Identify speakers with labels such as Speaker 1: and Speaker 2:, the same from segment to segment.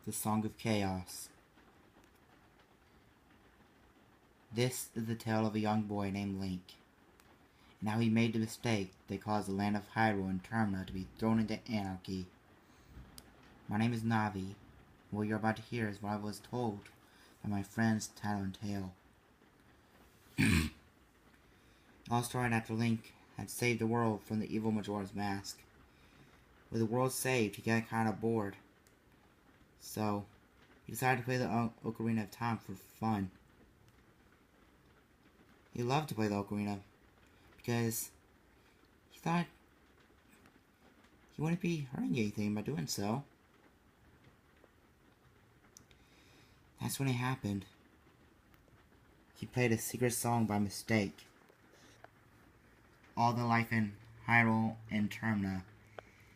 Speaker 1: The Song of Chaos. This is the tale of a young boy named Link, and how he made the mistake that caused the land of Hyrule and Termina to be thrown into anarchy. My name is Navi, and what you're about to hear is what I was told by my friends Tato and Tail. It all started after Link had saved the world from the evil Majora's Mask. With the world saved, he got kind of bored. So, he decided to play the Ocarina of Time for fun. He loved to play the Ocarina because he thought he wouldn't be hurting anything by doing so. That's when it happened. He played a secret song by mistake. All the life in Hyrule and Termina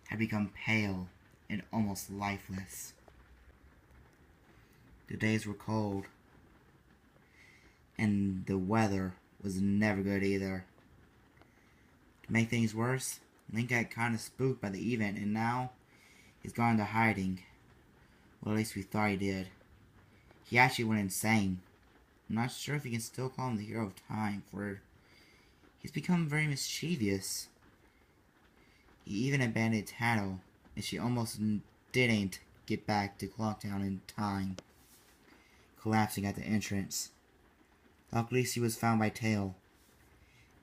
Speaker 1: had become pale and almost lifeless. The days were cold, and the weather was never good either. To make things worse, Link got kind of spooked by the event, and now he's gone into hiding. Well, at least we thought he did. He actually went insane. I'm not sure if you can still call him the hero of time, for he's become very mischievous. He even abandoned Tato, and she almost didn't get back to Clocktown in time, collapsing at the entrance. Luckily, she was found by Tail.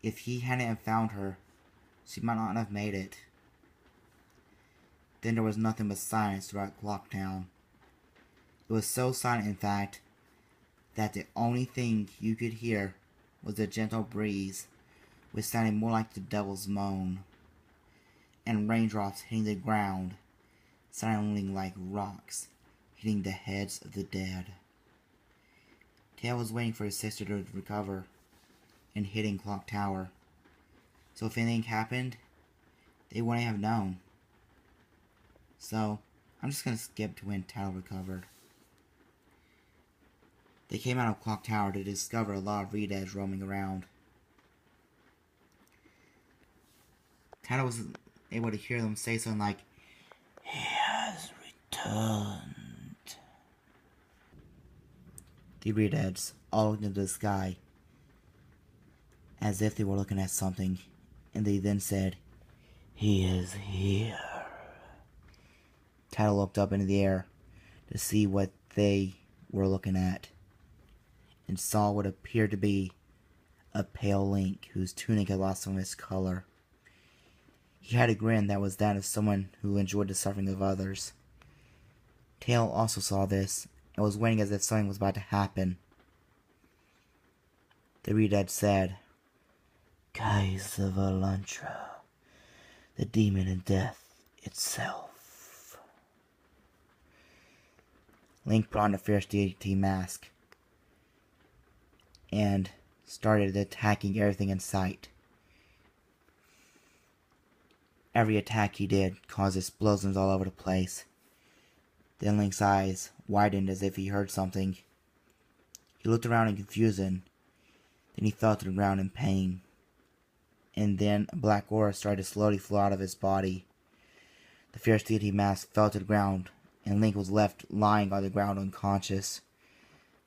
Speaker 1: If he hadn't found her, she might not have made it. Then there was nothing but silence throughout Clocktown. It was so silent, in fact, that the only thing you could hear was the gentle breeze, which sounded more like the devil's moan, and raindrops hitting the ground, sounding like rocks hitting the heads of the dead. Tail was waiting for his sister to recover and hitting Clock Tower, so if anything happened, they wouldn't have known. So, I'm just gonna skip to when Tail recovered. They came out of Clock Tower to discover a lot of Redeads roaming around. Tato was able to hear them say something like, "He has returned." The Redeads all looked into the sky, as if they were looking at something, and they then said, "He is here." Tato looked up into the air to see what they were looking at, and saw what appeared to be a pale Link whose tunic had lost some of its color. He had a grin that was that of someone who enjoyed the suffering of others. Tail also saw this, and was waiting as if something was about to happen. The Redead said, "Kaiser Valantra, the demon of death itself." Link put on the fierce deity mask and started attacking everything in sight. Every attack he did caused explosions all over the place. Then Link's eyes widened as if he heard something. He looked around in confusion. Then he fell to the ground in pain. And then a black aura started to slowly flow out of his body. The fierce deity mask fell to the ground, and Link was left lying on the ground unconscious.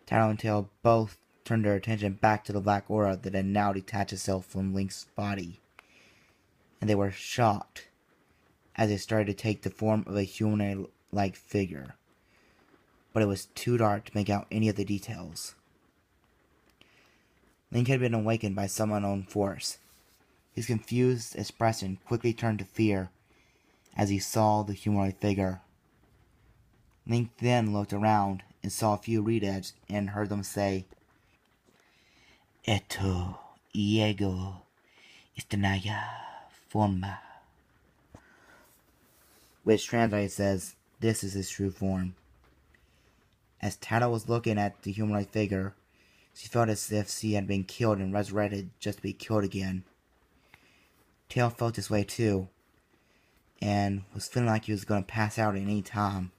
Speaker 1: Tato and Tail both turned their attention back to the black aura that had now detached itself from Link's body. And they were shocked as it started to take the form of a humanoid-like figure. But it was too dark to make out any of the details. Link had been awakened by some unknown force. His confused expression quickly turned to fear as he saw the humanoid figure. Link then looked around and saw a few Redeads and heard them say, "Eto Iego Istanaya Forma," which translated says, "This is his true form." As Tato was looking at the humanoid figure, she felt as if she had been killed and resurrected just to be killed again. Tail felt this way too, and was feeling like he was going to pass out at any time.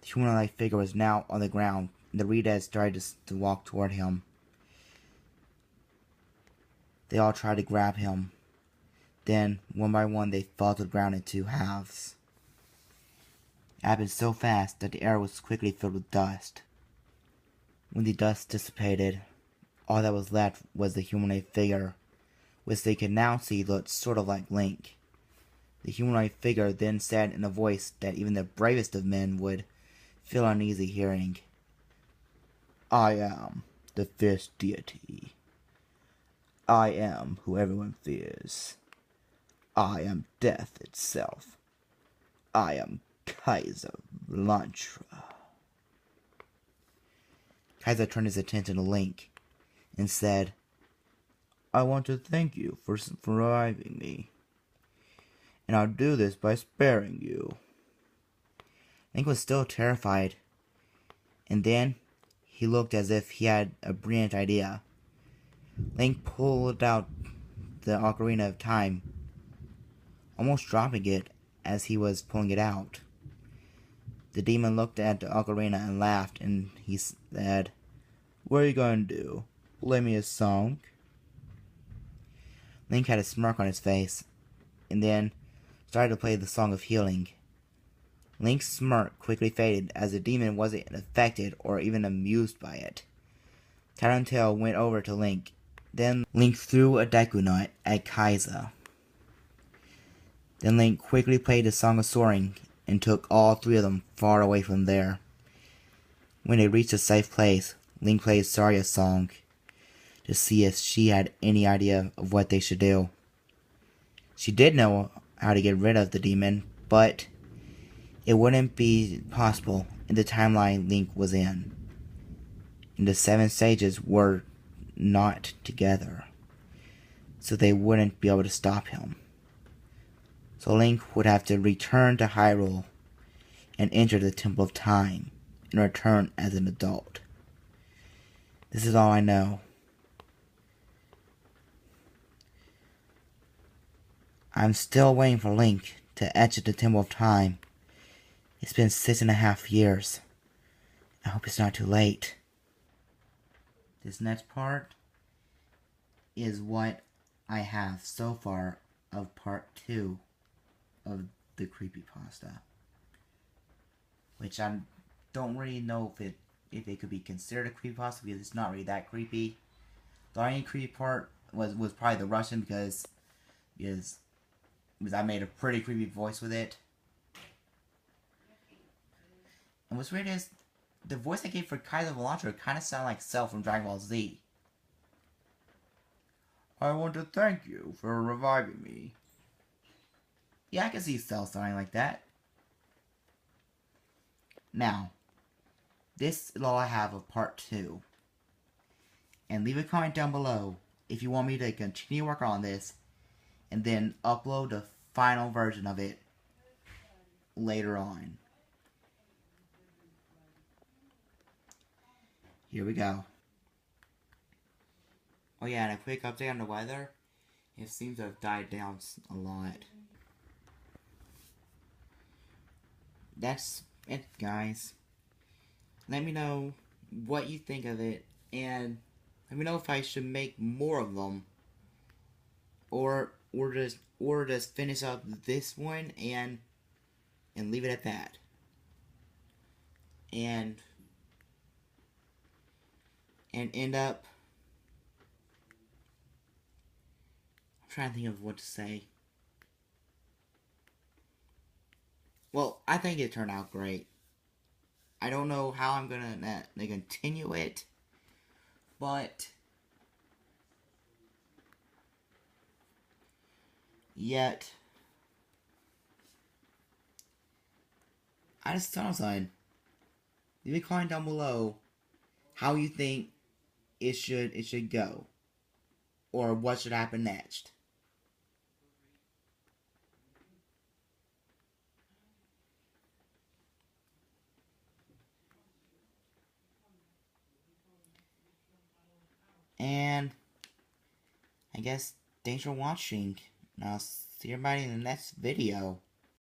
Speaker 1: The humanoid figure was now on the ground, and the Redeads started to walk toward him. They all tried to grab him. Then, one by one, they fell to the ground in two halves. It happened so fast that the air was quickly filled with dust. When the dust dissipated, all that was left was the humanoid figure, which they could now see looked sort of like Link. The humanoid figure then said in a voice that even the bravest of men would feel uneasy hearing, "I am the fierce deity. I am who everyone fears. I am death itself. I am Kaiser Lantra." Kaiser turned his attention to Link and said, "I want to thank you for reviving me, and I'll do this by sparing you." Link was still terrified, and then he looked as if he had a brilliant idea. Link pulled out the Ocarina of Time, almost dropping it as he was pulling it out. The demon looked at the ocarina and laughed, and he said, "What are you going to do? Play me a song?" Link had a smirk on his face, and then started to play the Song of Healing. Link's smirk quickly faded as the demon wasn't affected or even amused by it. Tattletale went over to Link. Then Link threw a Deku Nut at Kaiser. Then Link quickly played the Song of Soaring and took all three of them far away from there. When they reached a safe place, Link played Saria's song to see if she had any idea of what they should do. She did know how to get rid of the demon, but it wouldn't be possible in the timeline Link was in. And the 7 sages were not together, so they wouldn't be able to stop him. So Link would have to return to Hyrule and enter the Temple of Time and return as an adult. This is all I know. I'm still waiting for Link to exit the Temple of Time. It's been 6.5 years. I hope it's not too late. This next part is what I have so far of part 2 of the creepypasta, which I don't really know if it could be considered a creepypasta because it's not really that creepy. The only creepy part was probably the Russian because I made a pretty creepy voice with it. And what's weird is the voice I gave for Kaiser Volantra kind of sounded like Cell from Dragon Ball Z. "I want to thank you for reviving me." Yeah, I can see Cell sounding like that. Now, this is all I have of part 2. And leave a comment down below if you want me to continue working on this and then upload the final version of it later on. Here we go. Oh yeah, and a quick update on the weather. It seems to have died down a lot. That's it, guys. Let me know what you think of it, and let me know if I should make more of them, or just finish up this one and leave it at that. And end up. I'm trying to think of what to say. Well, I think it turned out great. I don't know how I'm gonna continue it, but yet I just thought of something. Leave a comment down below how you think it should go, or what should happen next. And I guess thanks for watching. And I'll see everybody in the next video.